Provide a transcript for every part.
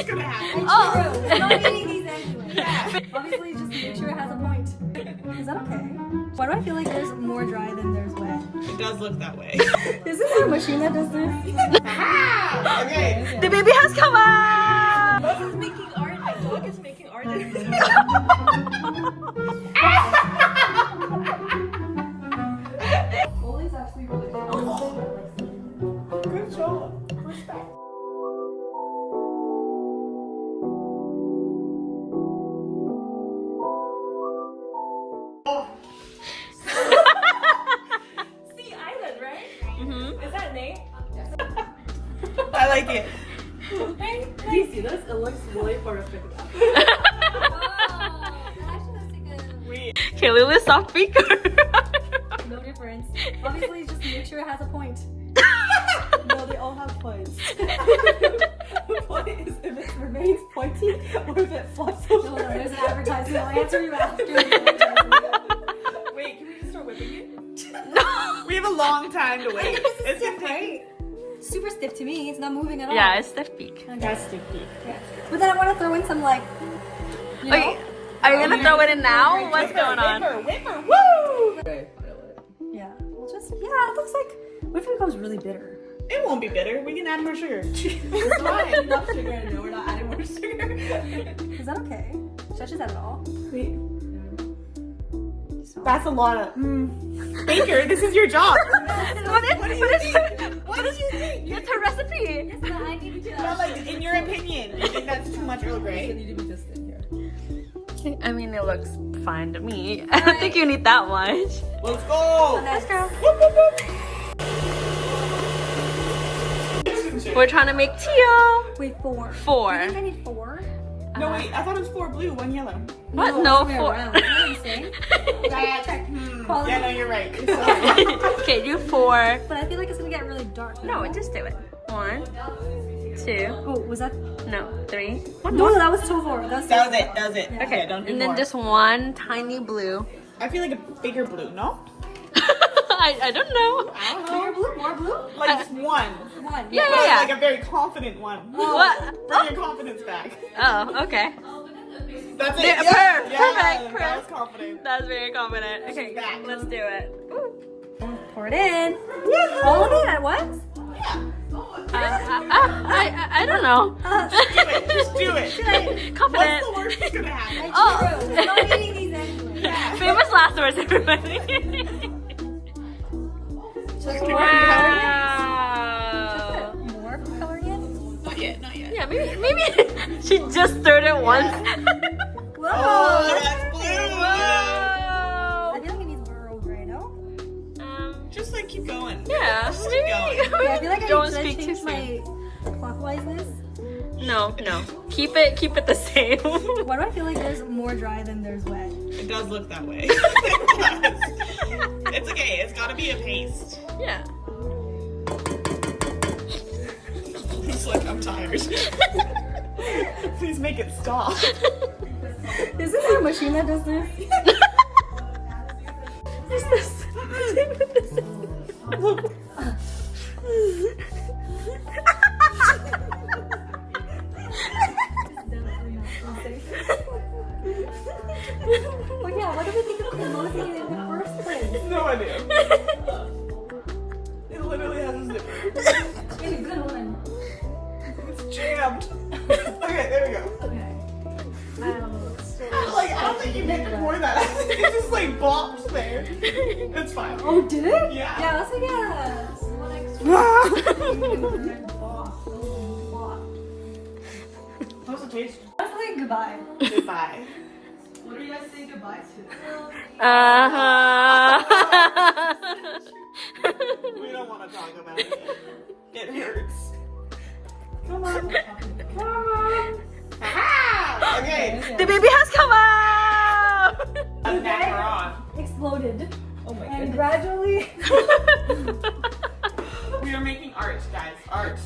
gonna happen. Oh, I'm not eating these anyway. Yeah. Obviously, just make sure it has a point. Is that okay? Why do I feel like there's more dry than there's wet? It does look that way. Isn't there a machine that does this? Okay. The baby has come out! Dog is making art. My dog is making art. Ollie's actually really good. Good job. Respect. Sea Island, right? Mm-hmm. Is that a name? I like it. Do you see this? It looks really horrific. Wait. Okay, Lulu's soft speaker. No difference. Obviously, just make sure it has a point. No, they all have points. The point is if it remains pointy or if it flops over. No, there's an advertisement. I'll answer you after. Wait, can we just start whipping it? We have a long time to wait. It's gonna take. Super stiff to me. It's not moving at all. Yeah, it's stiff beak. Okay. That's sticky. Yeah. But then I want to throw in some like. You know? Okay, are you gonna throw it in now? What's going on? Whipper, woo! Yeah. We'll just. Yeah. It looks like. What if it becomes really bitter? It won't be bitter. We can add more sugar. It's fine. Enough sugar. No, we're not adding more sugar. Is that okay? Should I just add it all? Wait. That's a lot of. Baker, this is your job. What do you think? What did you think? It's her recipe. It's not. I need to. But like, in your opinion, you think that's too much Earl It Grey? need to be just in here. I mean, it looks fine to me. I don't think you need that much. Let's go. Let's go. Whoop, whoop, whoop. We're trying to make teal. Wait, 4. 4. I think I need 4. No, wait. I thought it was 4 blue, 1 yellow. What? No, other way 4. around. You know what I'm saying? Yeah, no, you're right. Okay, do 4. But I feel like it's gonna get really dark. No, just do it. 1, 2, Oh, was that? no, 3. No, that was so 4. That was That was it. That was it. Okay, don't do and then more. just 1 tiny blue. I feel like a bigger blue, no? I don't know. I don't More know. blue? More blue? Like just one. 1. Yeah, But yeah, like yeah. a very confident one. What? Bring your confidence back. Oh, okay. That's it. Yeah, Yeah. perfect. That was confident. That's very confident. Okay, Back. let's do it. Ooh. Pour it in. All of it at once? I don't know. Just do it. Confident. What's the worst that's gonna happen? Oh. I'm not eating these anyway. Yeah. Famous last words, everybody. Wow. More coloring in? Not yet. Not yet. Yeah, maybe she just stirred it once. Whoa! Oh, that's blue. I feel like it needs more Earl Grey, no? Just like keep going. Yeah, Just keep going. Yeah, I feel like Don't I should speak too change soon. my clockwise-ness. No. Keep it the same. Why do I feel like there's more dry than there's wet? It does look that way. It's okay. It's gotta be a paste. Yeah. It's like I'm tired. Please make it stop. Is there a machine that does this? What's this? Oh yeah, why do we think of closing it in the first place? No idea. It literally has a zipper. It's a good one. It's jammed. Okay, there we go. Okay. Like, I don't think you meant to pour that. I think it just like bops there. It's fine. Oh, did it? Yeah. Yeah, let's guess. One extra. How's it taste? Let's say goodbye. Goodbye. What are you guys saying goodbye to? We don't want to talk about it. It hurts. Come on. Come on. Aha! Okay. The baby has come out. A macaron. Exploded. Oh my And goodness. gradually. We are making art, guys. Art.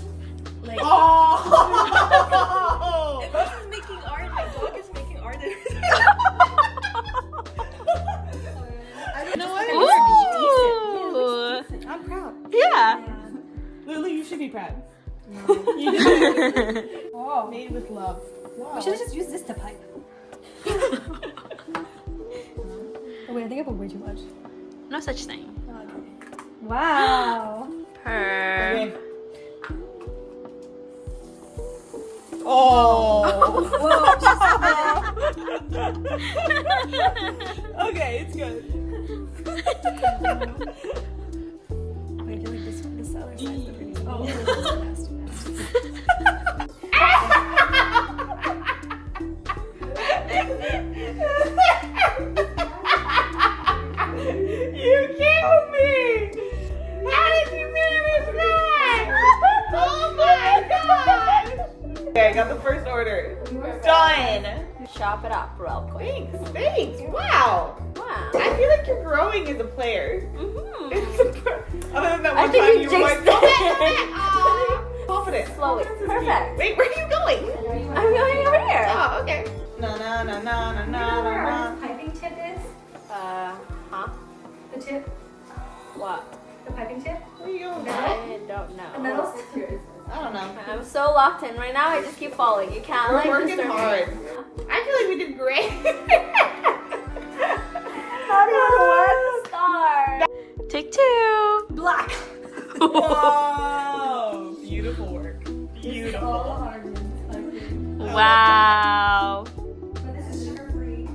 Like, Oh! If this is making art, my dog is making art. You know what? Ooh. I'm proud. Yeah. Lily, you should be proud. Oh. Made with love. Wow. We should have just used this to pipe. Oh wait, I think I put way too much. No such thing. Okay. Wow. Purr. Okay. Oh. Okay, it's good. Wait, I feel like this other side's the prettiest. Oh, that's too nasty. You killed me! How did you manage that? Oh my god! Okay, I got the first order. Done! Chop it up real quick. Thanks! Wow! Wow. I feel like you're growing as a player. Mm-hmm. Other than that I one think time you you were like, jinxed go back, it. go back! Aw. Confident. Slowly. Perfect. Wait, where are you going? I'm going over here. Oh, okay. Na na na na na na Where na. our piping tip is? Huh? The tip? What? The piping tip? Where are you going? I don't know. The metal? I don't know. I'm so locked in right now. I just keep falling. You can't We're like working disturb me. hard. I feel like we did great. How do I start? Take two. Black. Whoa! Beautiful work. All Beautiful. hard ones. Wow. But this is sugar free.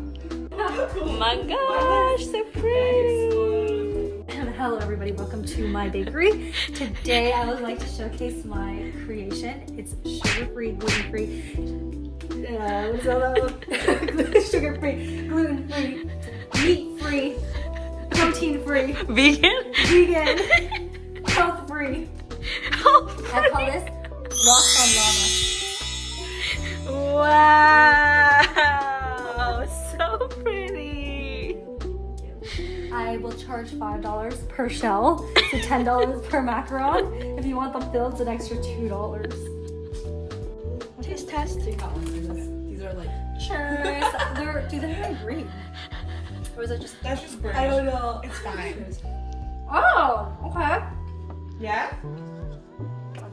Oh my gosh, so pretty. Hello everybody, welcome to my bakery. Today I would like to showcase my creation. It's sugar-free, gluten-free, sugar-free, gluten-free, meat-free, protein-free, Vegan? vegan, health-free. I call this rock on lava. Wow, so pretty. I will charge $5 per shell, so $10 per macaron. If you want them filled, it's an extra $2. Taste test. These are like. Cheers. Do they have green? Or is it just? That's just great. I don't know. It's fine. Oh, okay. Yeah? I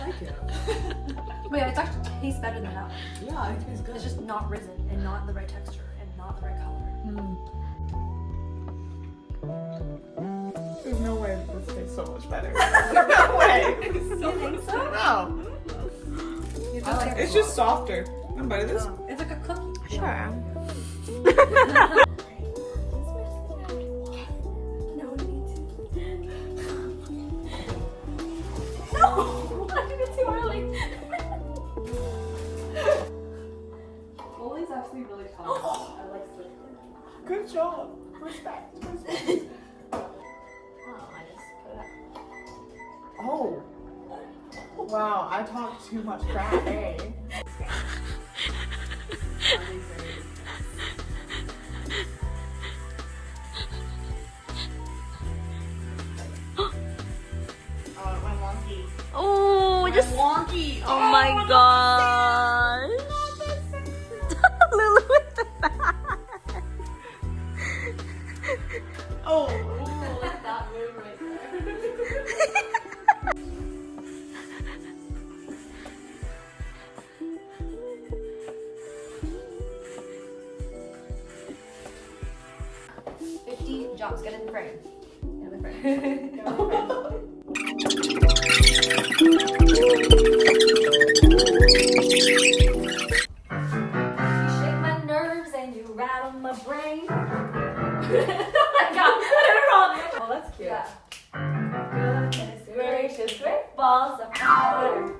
like it. Wait, it actually tastes better than that one. Yeah, it tastes good. It's just not risen and not the right texture and not the right color. There's no way that this tastes so much better. No way. You think so? No. I like it. It's just softer. I'm better this. It's like a cookie. Sure. No, we need to. No! I did it too early. Foley's actually really fun. I like Sleepover. Good job. Respect. Oh. Wow, I talked too much crap, eh? Oh, it went wonky. Oh, just. Wonky. Oh my gosh. Lulu with the back. Oh. Like that move right there. Jobs, get in the frame. Get in the frame. You shake my nerves and you rattle my brain. I got it wrong. Oh, that's cute. Yeah. Goodness gracious, great balls of fire. You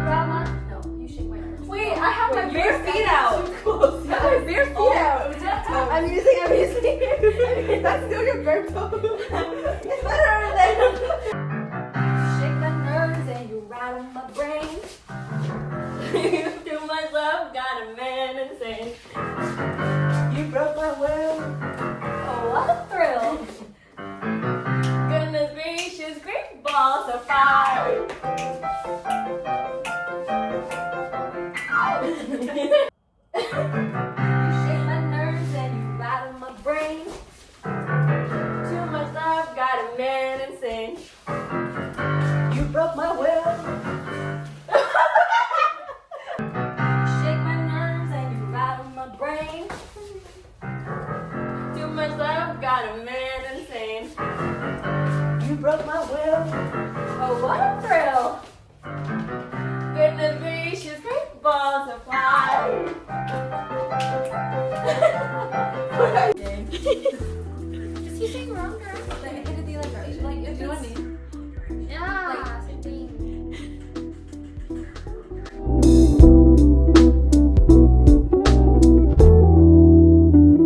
grab my. No, you shake my nerves. Wait, I have my bare feet out. Too close. I have my bare feet out. I'm using. That's still your bare toes. It's better than. Shake my nerves and you rattle my brain. You do myself, got a man insane. You broke my will. Oh, what a thrill. Goodness gracious, great balls of fire. You shake my nerves and you rattle my brain. Too much love, got a man insane.